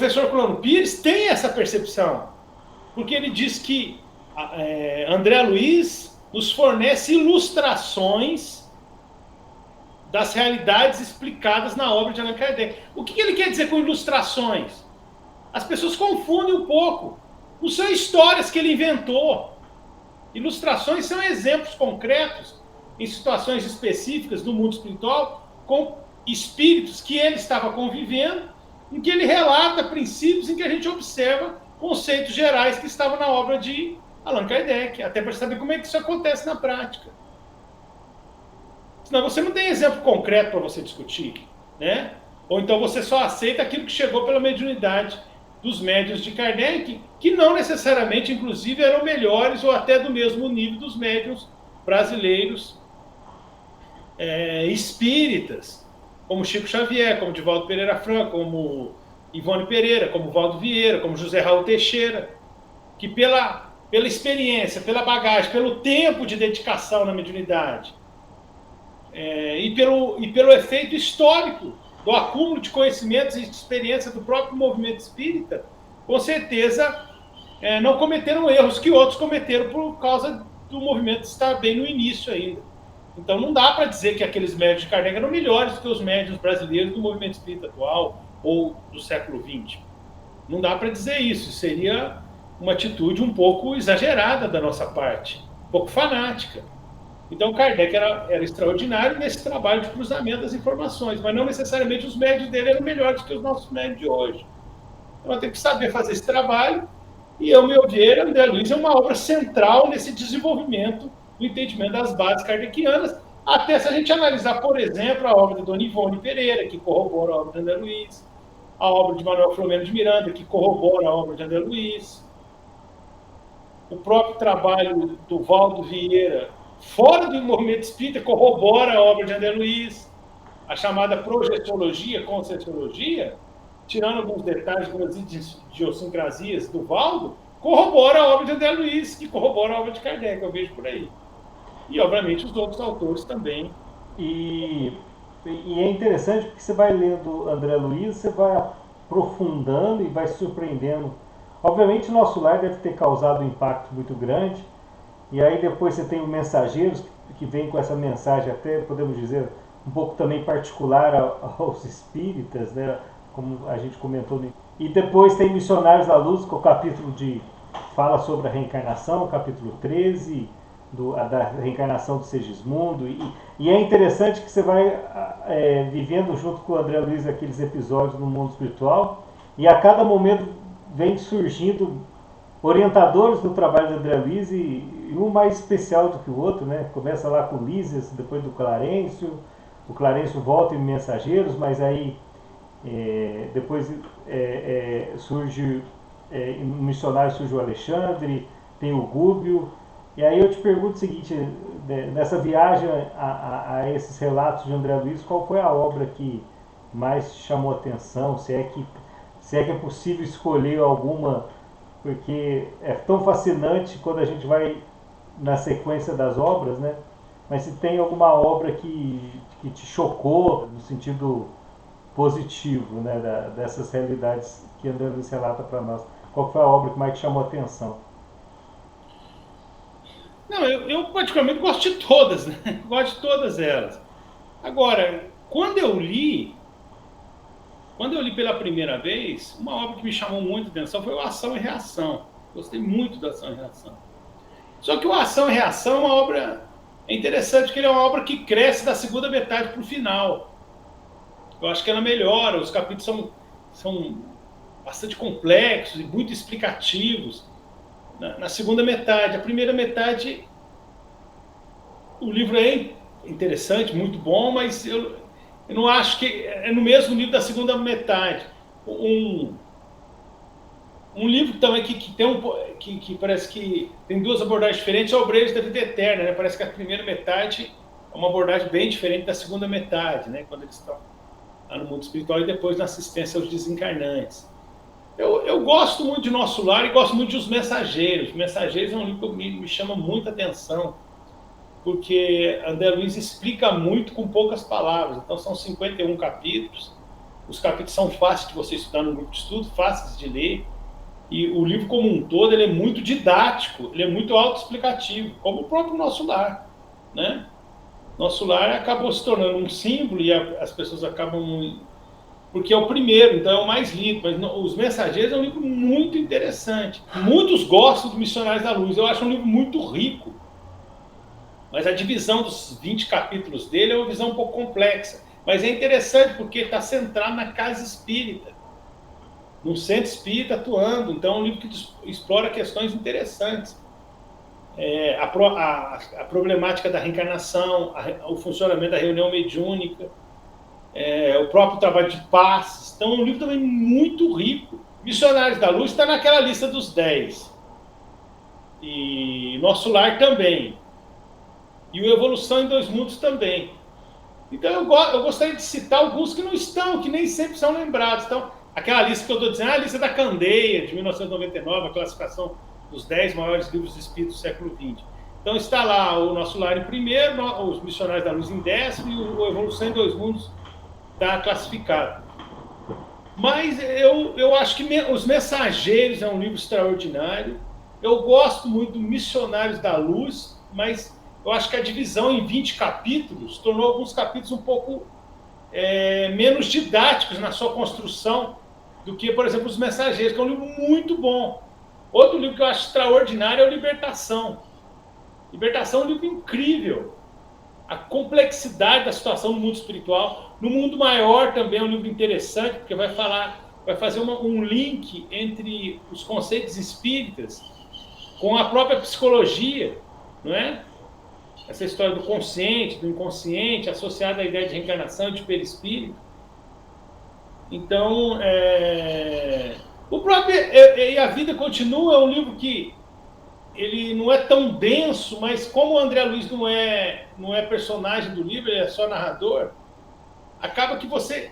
professor Colombo Pires tem essa percepção, porque ele diz que André Luiz nos fornece ilustrações das realidades explicadas na obra de Allan Kardec. O que ele quer dizer com ilustrações? As pessoas confundem um pouco. Não são histórias que ele inventou. Ilustrações são exemplos concretos em situações específicas do mundo espiritual com espíritos que ele estava convivendo, em que ele relata princípios em que a gente observa conceitos gerais que estavam na obra de Allan Kardec, até para saber como é que isso acontece na prática. Senão você não tem exemplo concreto para você discutir, né? Ou então você só aceita aquilo que chegou pela mediunidade dos médiuns de Kardec, que não necessariamente, inclusive, eram melhores ou até do mesmo nível dos médiuns brasileiros espíritas, como Chico Xavier, como Divaldo Pereira Franco, como Ivone Pereira, como Valdo Vieira, como José Raul Teixeira, que pela experiência, pela bagagem, pelo tempo de dedicação na mediunidade, e pelo efeito histórico do acúmulo de conhecimentos e de experiência do próprio movimento espírita, com certeza não cometeram erros que outros cometeram por causa do movimento estar bem no início ainda. Então não dá para dizer que aqueles médiuns de Kardec eram melhores do que os médiuns brasileiros do movimento espírita atual ou do século XX. Não dá para dizer isso. Seria uma atitude um pouco exagerada da nossa parte, um pouco fanática. Então Kardec era extraordinário nesse trabalho de cruzamento das informações, mas não necessariamente os médios dele eram melhores que os nossos médios de hoje. Então nós temos que saber fazer esse trabalho, e, ao meu ver, André Luiz é uma obra central nesse desenvolvimento do entendimento das bases kardecianas, até se a gente analisar, por exemplo, a obra de Dona Ivone Pereira, que corrobora a obra de André Luiz, a obra de Manuel Filomeno de Miranda, que corrobora a obra de André Luiz, o próprio trabalho do Valdo Vieira, fora do movimento espírita, corrobora a obra de André Luiz, a chamada projeciologia, conscienciologia, tirando alguns detalhes das idiosincrasias do Valdo, corrobora a obra de André Luiz, que corrobora a obra de Kardec, eu vejo por aí. E, obviamente, os outros autores também. E é interessante porque você vai lendo André Luiz, você vai aprofundando e vai se surpreendendo. Obviamente, o Nosso Lar deve ter causado um impacto muito grande. E aí depois você tem o Mensageiros, que vem com essa mensagem, até podemos dizer, um pouco também particular aos espíritas, né? Como a gente comentou. E depois tem Missionários da Luz, que é o capítulo fala sobre a reencarnação, o capítulo 13, da reencarnação do Segismundo. E é interessante que você vai vivendo junto com o André Luiz aqueles episódios no mundo espiritual, e a cada momento vem surgindo orientadores do trabalho de André Luiz, e um mais especial do que o outro, né? Começa lá com Lísias, depois do Clarencio, o Clarencio volta em Mensageiros, mas aí depois surge, no Missionário surge o Alexandre, tem o Gúbio. E aí eu te pergunto o seguinte, nessa viagem a esses relatos de André Luiz, qual foi a obra que mais chamou atenção, se é que é possível escolher alguma, porque é tão fascinante quando a gente vai na sequência das obras, né? Mas se tem alguma obra que te chocou no sentido positivo, né, dessas realidades que André Luiz relata para nós, qual foi a obra que mais te chamou a atenção? Não, eu particularmente gosto de todas, né? Gosto de todas elas. Agora, quando eu li pela primeira vez, uma obra que me chamou muito a atenção foi o Ação e Reação. Gostei muito da Ação e Reação. Só que o Ação e Reação é uma obra interessante, porque ele é uma obra que cresce da segunda metade para o final. Eu acho que ela melhora, os capítulos são bastante complexos e muito explicativos na segunda metade. A primeira metade, o livro é interessante, muito bom, mas eu não acho que é no mesmo nível da segunda metade. Um livro também que parece que tem duas abordagens diferentes é o Obreiros da Vida Eterna, né? Parece que a primeira metade é uma abordagem bem diferente da segunda metade, né? Quando eles estão lá no mundo espiritual e depois na assistência aos desencarnantes. Eu gosto muito de Nosso Lar e gosto muito de Os Mensageiros. Os Mensageiros é um livro que me chama muita atenção, porque André Luiz explica muito com poucas palavras. Então são 51 capítulos, Os capítulos são fáceis de você estudar no grupo de estudo, fáceis de ler. E o livro como um todo, ele é muito didático, ele é muito autoexplicativo, como o próprio Nosso Lar, né? Nosso Lar acabou se tornando um símbolo e as pessoas acabam... Porque é o primeiro, então é o mais lido. Mas Os Mensageiros é um livro muito interessante. Muitos gostam do Missionários da Luz. Eu acho um livro muito rico. Mas a divisão dos 20 capítulos dele é uma visão um pouco complexa. Mas é interessante porque está centrado na casa espírita, no centro espírita atuando. Então é um livro que explora questões interessantes. A problemática da reencarnação, o funcionamento da reunião mediúnica, o próprio trabalho de passes. Então é um livro também muito rico. Missionários da Luz está naquela lista dos 10. E Nosso Lar também. E o Evolução em Dois Mundos também. Então eu gostaria de citar alguns que não estão, que nem sempre são lembrados. Então, aquela lista que eu estou dizendo, a lista da Candeia, de 1999, a classificação dos 10 maiores livros espíritos do século XX. Então está lá o Nosso Lar em primeiro, os Missionários da Luz em 10º, e o Evolução em Dois Mundos está classificado. Mas eu acho que Os Mensageiros é um livro extraordinário. Eu gosto muito do Missionários da Luz, mas eu acho que a divisão em 20 capítulos tornou alguns capítulos um pouco menos didáticos na sua construção do que, por exemplo, Os Mensageiros, que é um livro muito bom. Outro livro que eu acho extraordinário é o Libertação. Libertação é um livro incrível. A complexidade da situação no mundo espiritual. No mundo maior também é um livro interessante, porque vai fazer um link entre os conceitos espíritas com a própria psicologia, não é? Essa história do consciente, do inconsciente, associada à ideia de reencarnação e de perispírito. Então, o próprio E a Vida Continua é um livro que ele não é tão denso, mas como o André Luiz não é personagem do livro, ele é só narrador, acaba que você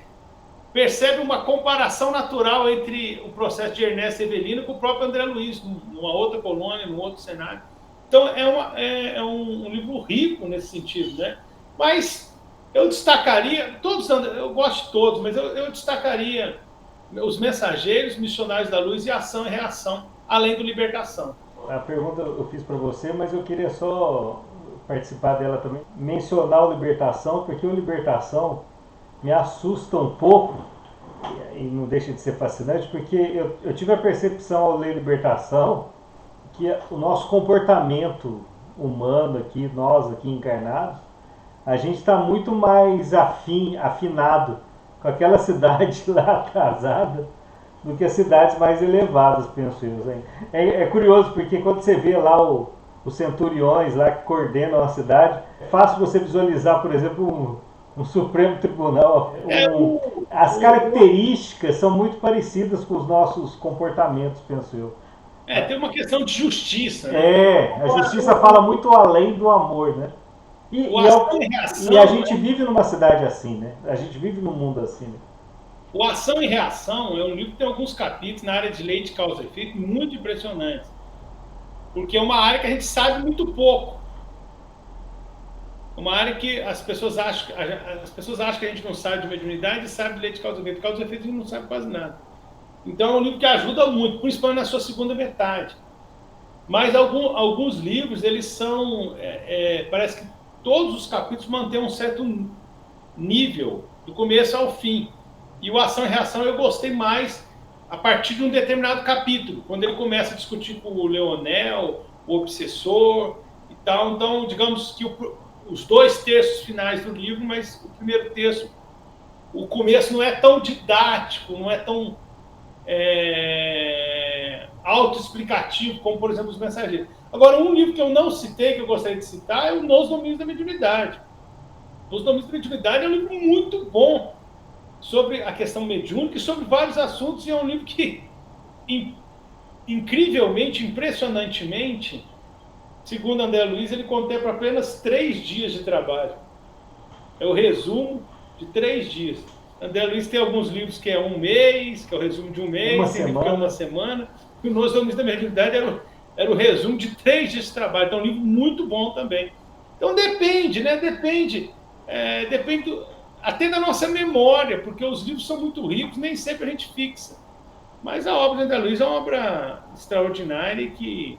percebe uma comparação natural entre o processo de Ernesto Evelino com o próprio André Luiz, numa outra colônia, num outro cenário. Então, é um livro rico nesse sentido, né? Mas eu destacaria, eu gosto de todos, mas eu destacaria Os Mensageiros, Missionários da Luz e Ação e Reação, além do Libertação. A pergunta eu fiz para você, mas eu queria só participar dela também. Mencionar o Libertação, porque o Libertação me assusta um pouco, e não deixa de ser fascinante, porque eu tive a percepção ao ler Libertação que o nosso comportamento humano aqui, nós aqui encarnados, a gente está muito mais afinado com aquela cidade lá atrasada do que as cidades mais elevadas, penso eu. É curioso, porque quando você vê lá os centuriões lá que coordenam a cidade, é fácil você visualizar, por exemplo, um Supremo Tribunal. As características são muito parecidas com os nossos comportamentos, penso eu. Tem uma questão de justiça, né? A justiça fala muito além do amor, né? E a gente vive numa cidade assim, né? A gente vive num mundo assim, né? O Ação e Reação é um livro que tem alguns capítulos na área de lei de causa e efeito muito impressionantes. Porque é uma área que a gente sabe muito pouco. Uma área que as pessoas acham que a gente não sabe de mediunidade e sabe de lei de causa e efeito. De causa e efeito a gente não sabe quase nada. Então é um livro que ajuda muito, principalmente na sua segunda metade. Mas alguns livros, eles são... parece que todos os capítulos mantêm um certo nível, do começo ao fim. E o Ação e Reação eu gostei mais a partir de um determinado capítulo, quando ele começa a discutir com o Leonel, o Obsessor e tal. Então, digamos que os 2 terços finais do livro, mas o primeiro terço, o começo não é tão didático, não é tão autoexplicativo como, por exemplo, Os Mensageiros. Agora, um livro que eu não citei, que eu gostaria de citar, é o Nos Domínios da Mediunidade. Nos Domínios da Mediunidade é um livro muito bom sobre a questão mediúnica e sobre vários assuntos, e é um livro que, incrivelmente, impressionantemente, segundo André Luiz, ele contempla apenas 3 dias de trabalho. É o resumo de 3 dias. André Luiz tem alguns livros que é um mês, que é o resumo de um mês, tem livro que é uma semana, e o Nos Domínios da Mediunidade era o resumo de 3 dias de trabalho. Então é um livro muito bom também. Então depende, né? Depende até na nossa memória, porque os livros são muito ricos, nem sempre a gente fixa. Mas a obra de André Luiz é uma obra extraordinária e que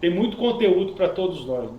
tem muito conteúdo para todos nós, né?